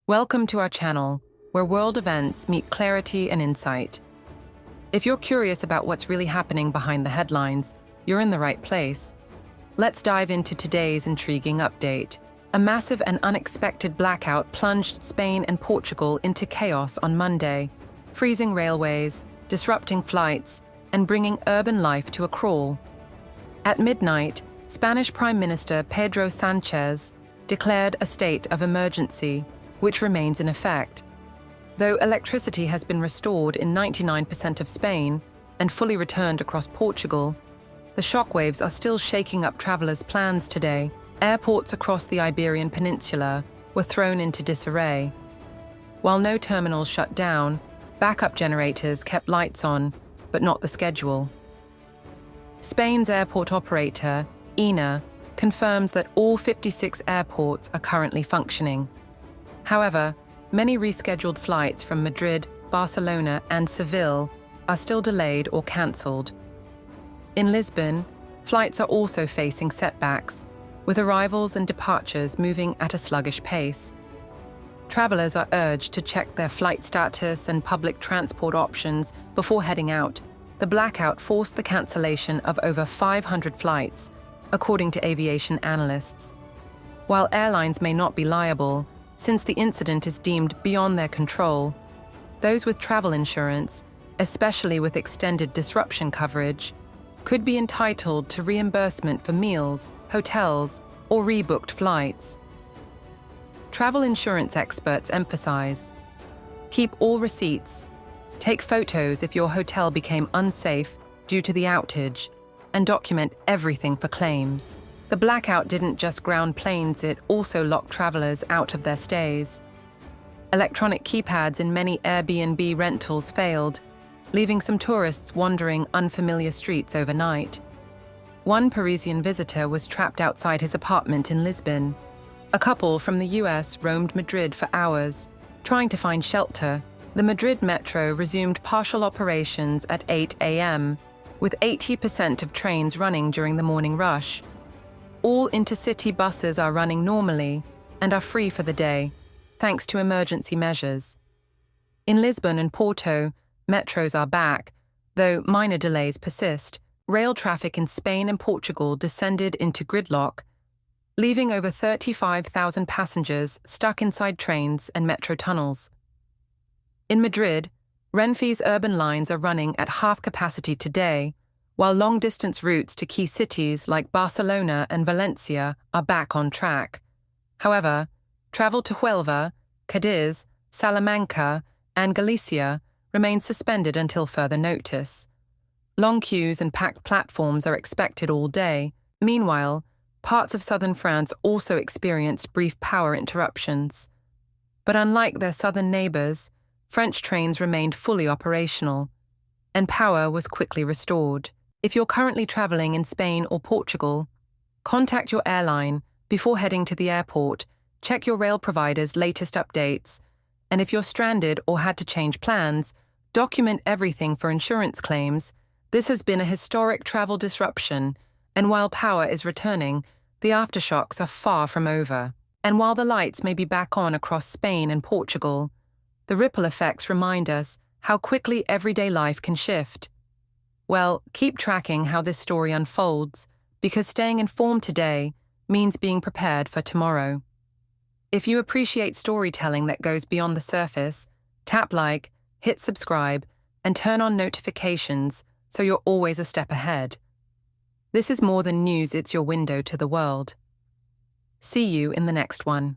Welcome to our channel, where world events meet clarity and insight. If you're curious about what's really happening behind the headlines, you're in the right place. Let's dive into today's intriguing update. A massive and unexpected blackout plunged Spain and Portugal into chaos on Monday, freezing railways, disrupting flights, and bringing urban life to a crawl. At midnight, Spanish Prime Minister Pedro Sánchez declared a state of emergency, which remains in effect. Though electricity has been restored in 99% of Spain and fully returned across Portugal, the shockwaves are still shaking up travelers' plans today. Airports across the Iberian Peninsula were thrown into disarray. While no terminals shut down, backup generators kept lights on, but not the schedule. Spain's airport operator, ENA, confirms that all 56 airports are currently functioning. However, many rescheduled flights from Madrid, Barcelona, and Seville are still delayed or cancelled. In Lisbon, flights are also facing setbacks, with arrivals and departures moving at a sluggish pace. Travellers are urged to check their flight status and public transport options before heading out. The blackout forced the cancellation of over 500 flights, according to aviation analysts. While airlines may not be liable, since the incident is deemed beyond their control, those with travel insurance, especially with extended disruption coverage, could be entitled to reimbursement for meals, hotels, or rebooked flights. Travel insurance experts emphasize: keep all receipts, take photos if your hotel became unsafe due to the outage, and document everything for claims. The blackout didn't just ground planes, it also locked travelers out of their stays. Electronic keypads in many Airbnb rentals failed, leaving some tourists wandering unfamiliar streets overnight. One Parisian visitor was trapped outside his apartment in Lisbon. A couple from the US roamed Madrid for hours, trying to find shelter. The Madrid metro resumed partial operations at 8 a.m., with 80% of trains running during the morning rush. All intercity buses are running normally and are free for the day, thanks to emergency measures. In Lisbon and Porto, metros are back, though minor delays persist. Rail traffic in Spain and Portugal descended into gridlock, leaving over 35,000 passengers stuck inside trains and metro tunnels. In Madrid, Renfe's urban lines are running at half capacity today, while long-distance routes to key cities like Barcelona and Valencia are back on track. However, travel to Huelva, Cadiz, Salamanca, and Galicia remains suspended until further notice. Long queues and packed platforms are expected all day. Meanwhile, parts of southern France also experienced brief power interruptions. But unlike their southern neighbours, French trains remained fully operational, and power was quickly restored. If you're currently travelling in Spain or Portugal, contact your airline before heading to the airport, check your rail provider's latest updates, and if you're stranded or had to change plans, document everything for insurance claims. This has been a historic travel disruption, and while power is returning, the aftershocks are far from over. And while the lights may be back on across Spain and Portugal, the ripple effects remind us how quickly everyday life can shift. Well, keep tracking how this story unfolds, because staying informed today means being prepared for tomorrow. If you appreciate storytelling that goes beyond the surface, tap like, hit subscribe, and turn on notifications so you're always a step ahead. This is more than news, it's your window to the world. See you in the next one.